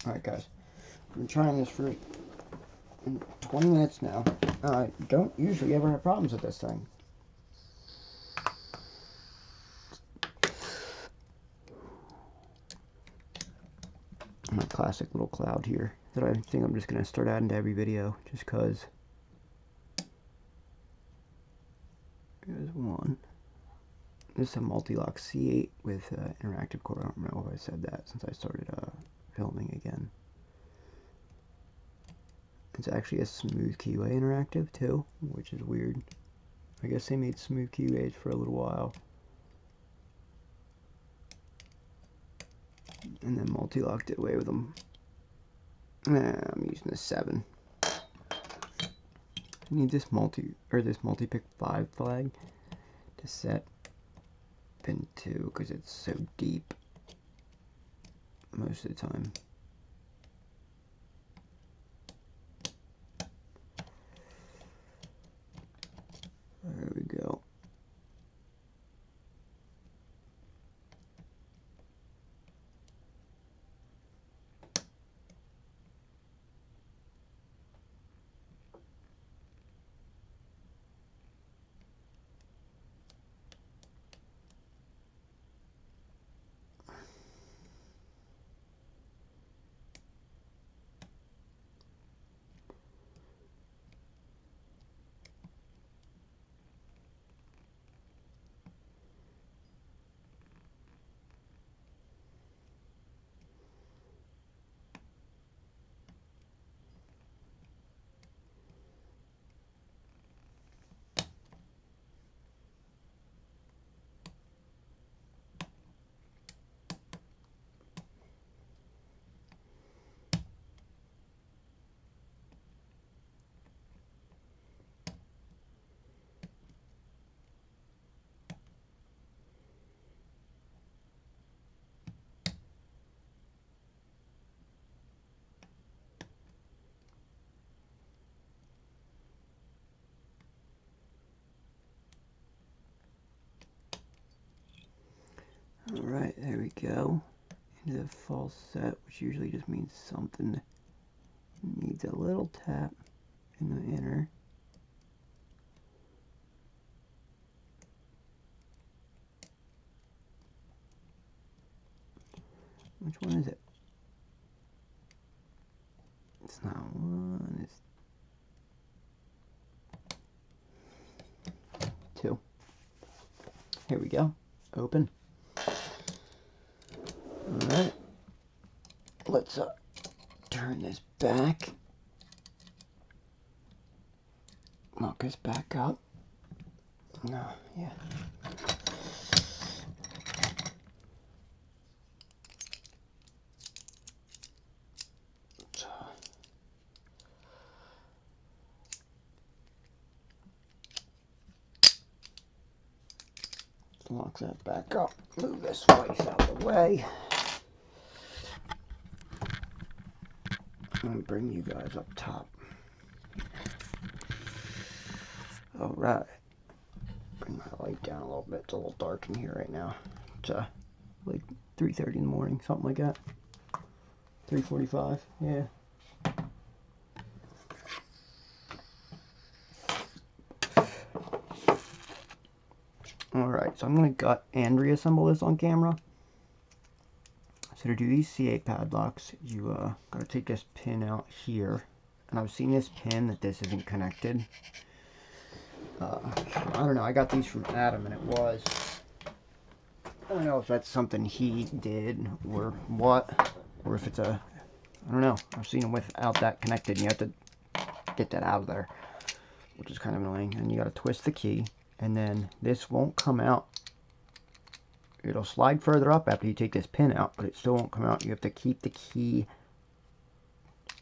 Alright guys, I've been trying this for 20 minutes now. I don't usually ever have problems with this thing. My classic little cloud here that I think I'm just going to start adding to every video just because. There's one. This is a multi-lock C8 with interactive core. I don't know if I said that since I started filming again. It's actually a smooth keyway interactive too, which is weird. I guess they made smooth keyways for a little while. And then multi-lock did away with them. I'm using a 7. I need this multi-pick 5 flag to set pin 2 because it's so deep most of the time. There we go. Alright, there we go. Into the false set, which usually just means something needs a little tap in the inner. Which one is it? It's not one, it's 2. Here we go. Open. Alright. Let's turn this back. Lock this back up. No, yeah. Lock that back up. Move this wife out of the way. I'm going to bring you guys up top. Alright. Bring my light down a little bit. It's a little dark in here right now. It's like 3:30 in the morning, something like that. 3:45, yeah. Alright, so I'm going to gut and reassemble this on camera. So to do these C8 padlocks, you got to take this pin out here. And I've seen this pin that this isn't connected. I don't know, I got these from Adam and it was. I don't know if that's something he did or what. Or if it's a, I don't know. I've seen them without that connected and you have to get that out of there. Which is kind of annoying. And you got to twist the key. And then this won't come out. It'll slide further up after you take this pin out, but it still won't come out. You have to keep the key.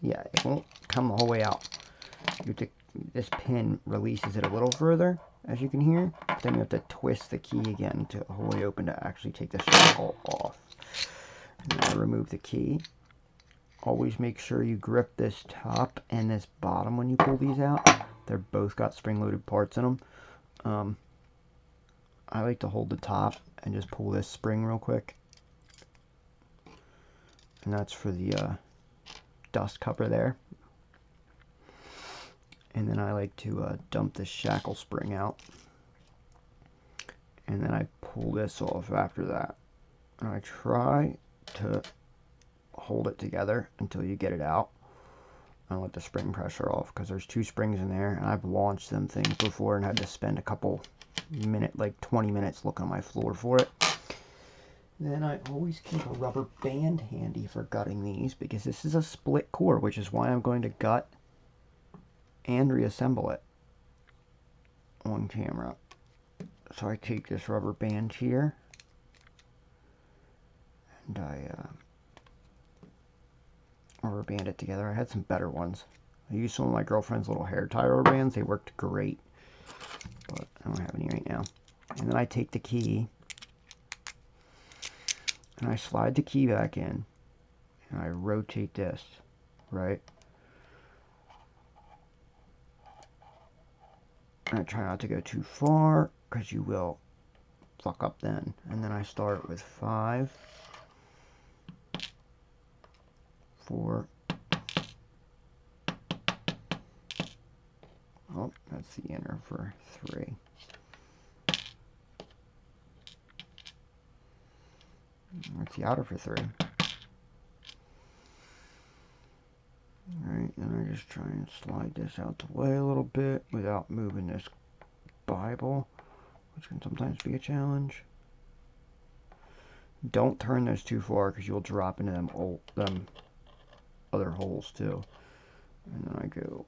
Yeah, it won't come the whole way out. You have to, this pin releases it a little further, as you can hear. But then you have to twist the key again to the whole way open to actually take the shackle off. And now remove the key. Always make sure you grip this top and this bottom when you pull these out. They're both got spring-loaded parts in them. I like to hold the top and just pull this spring real quick. And that's for the dust cover there. And then I like to dump the shackle spring out. And then I pull this off after that. And I try to hold it together until you get it out. And let the spring pressure off, because there's 2 springs in there. And I've launched them things before and had to spend a couple minutes, like 20 minutes looking on my floor for it. Then I always keep a rubber band handy for gutting these, because this is a split core, which is why I'm going to gut and reassemble it on camera. So I take this rubber band here, and I rubber band it together. I had some better ones. I used some of my girlfriend's little hair tie rubber bands. They worked great, but I don't have any right now. And then I take the key, and I slide the key back in, and I rotate this, right? And I try not to go too far, because you will fuck up then. And then I start with 5, 4. Oh, that's the inner for 3. That's the outer for 3. Alright, then I just try and slide this out the way a little bit without moving this Bible, which can sometimes be a challenge. Don't turn those too far, because you'll drop into them other holes too. And then I go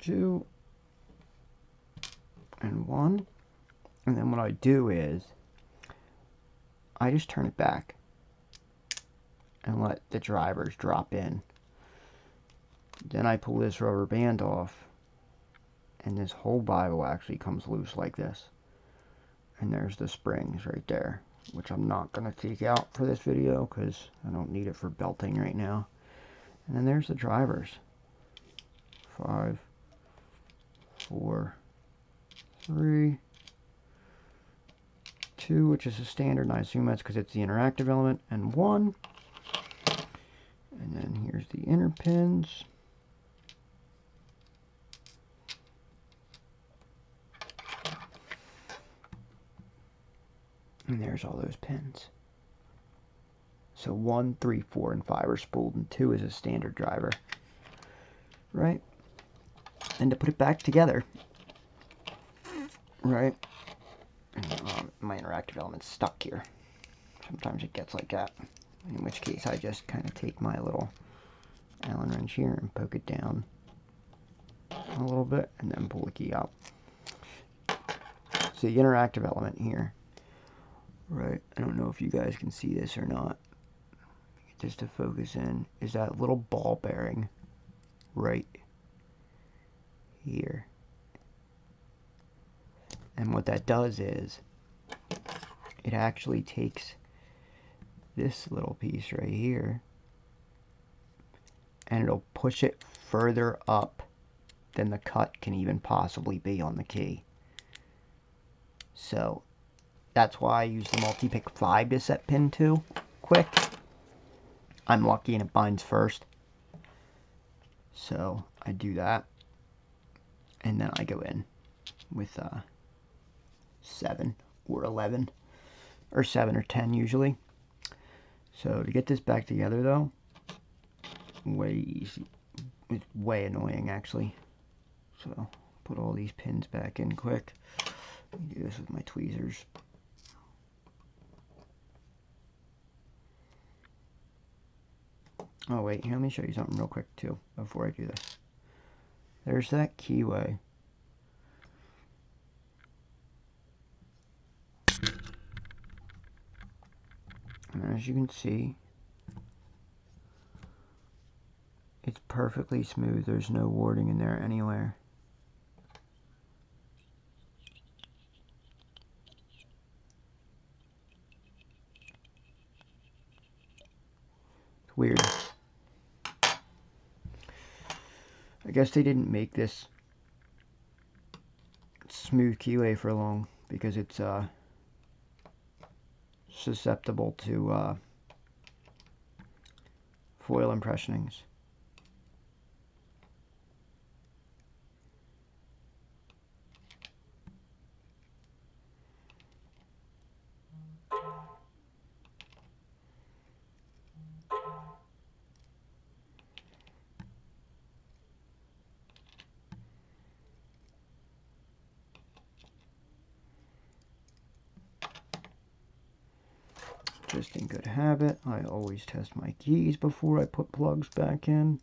2 and 1. And then what I do is I just turn it back and let the drivers drop in. Then I pull this rubber band off, and this whole Bible actually comes loose like this. And there's the springs right there, which I'm not going to take out for this video because I don't need it for belting right now. And then there's the drivers. 5, 4, 3, 2, which is a standard, and I assume that's because it's the interactive element, and 1. And then here's the inner pins. And there's all those pins. So 1, 3, 4, and 5 are spooled, and 2 is a standard driver. Right? And to put it back together, right? And, my interactive element's stuck here. Sometimes it gets like that. In which case I just kind of take my little Allen wrench here and poke it down a little bit, and then pull the key out. So the interactive element here, right, I don't know if you guys can see this or not, just to focus in, is that little ball bearing right here. And what that does is it actually takes this little piece right here and it'll push it further up than the cut can even possibly be on the key. So that's why I use the multi-pick 5 to set pin 2 quick. I'm lucky and it binds first. So I do that. And then I go in with 7 or 11. Or 7 or 10 usually. So to get this back together though, way easy. It's way annoying actually. So put all these pins back in quick. Do this with my tweezers. Oh wait, here, let me show you something real quick too before I do this. There's that keyway. And as you can see, it's perfectly smooth. There's no warding in there anywhere. It's weird. I guess they didn't make this smooth keyway for long because it's susceptible to foil impressionings. just in good habit, I always test my keys before I put plugs back in.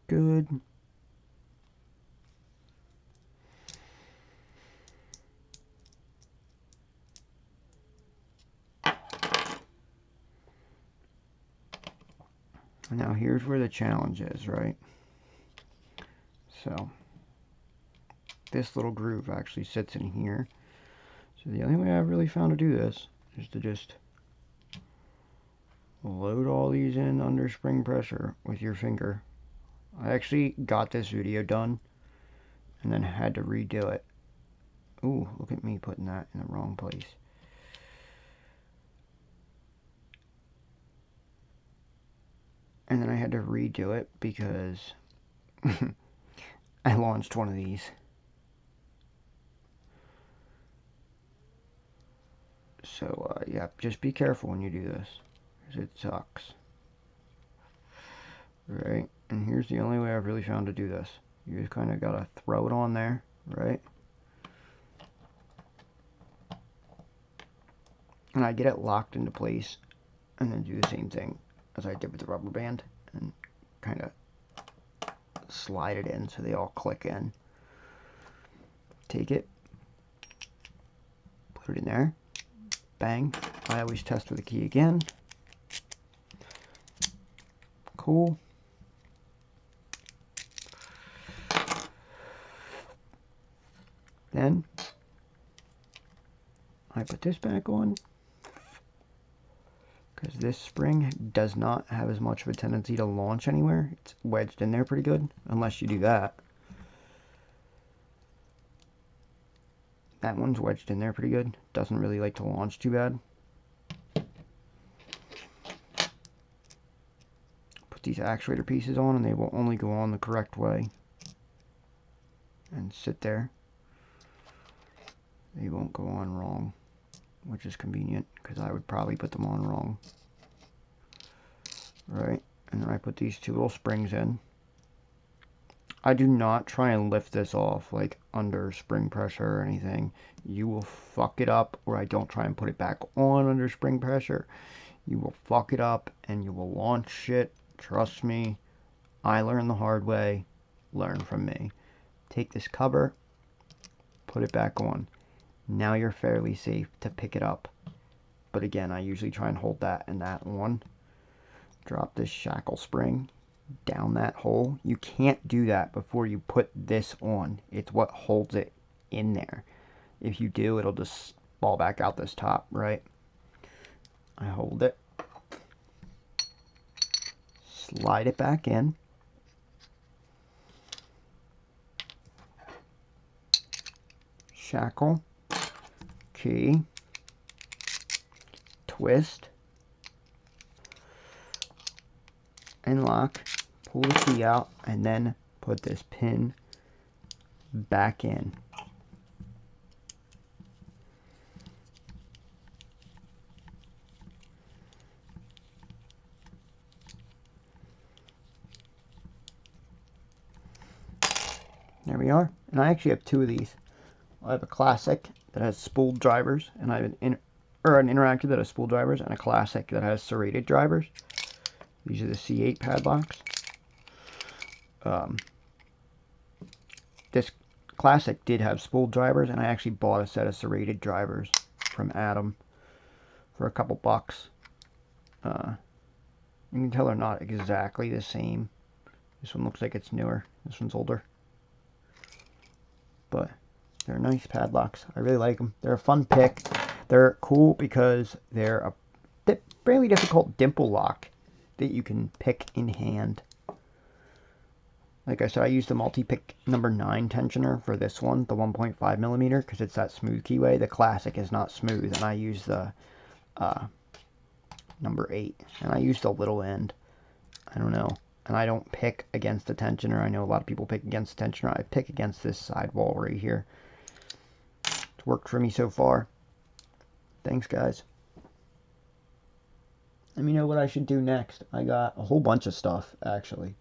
Good. Now here's where the challenge is, right? So this little groove actually sits in here. So the only way I've really found to do this is to just load all these in under spring pressure with your finger. I actually got this video done and then had to redo it. Ooh, look at me putting that in the wrong place. And then I had to redo it because I launched one of these. So, yeah, just be careful when you do this, because it sucks. Right? And here's the only way I've really found to do this. You just kind of got to throw it on there, right? And I get it locked into place, and then do the same thing as I did with the rubber band, and kind of slide it in so they all click in. Take it, put it in there, bang. I always test with a key again. Cool. Then I put this back on, because this spring does not have as much of a tendency to launch anywhere. It's wedged in there pretty good, unless you do that. That one's wedged in there pretty good. Doesn't really like to launch too bad. Put these actuator pieces on and they will only go on the correct way. And sit there. They won't go on wrong, which is convenient because I would probably put them on wrong. Right, and then I put these two little springs in. I do not try and lift this off like under spring pressure or anything. You will fuck it up, or I don't try and put it back on under spring pressure. You will fuck it up and you will launch shit. Trust me, I learned the hard way. Learn from me. Take this cover, put it back on. Now you're fairly safe to pick it up. But again, I usually try and hold that and that on. Drop this shackle spring down that hole. You can't do that before you put this on. It's what holds it in there. If you do, it'll just fall back out this top, right? I hold it, slide it back in, shackle, key, twist, and lock. Pull the key out and then put this pin back in. There we are. And I actually have two of these. I have a classic that has spooled drivers, and I have an interactive that has spooled drivers, and a classic that has serrated drivers. These are the C8 padlocks. This classic did have spooled drivers, and I actually bought a set of serrated drivers from Adam for a couple bucks. You can tell they're not exactly the same. This one looks like it's newer. This one's older. But they're nice padlocks. I really like them. They're a fun pick. They're cool because they're a fairly difficult dimple lock that you can pick in hand. Like I said, I used the multi-pick number 9 tensioner for this one, the 1.5 millimeter, because it's that smooth keyway. The classic is not smooth, and I use the number 8, and I use the little end. I don't know. And I don't pick against the tensioner. I know a lot of people pick against the tensioner. I pick against this sidewall right here. It's worked for me so far. Thanks, guys. Let me know what I should do next. I got a whole bunch of stuff, actually.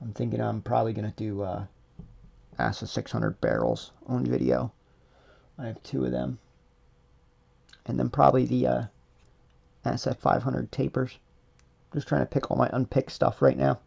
I'm thinking I'm probably going to do ASA 600 barrels on video. I have 2 of them. and then probably the SF500 tapers. Just trying to pick all my unpicked stuff right now.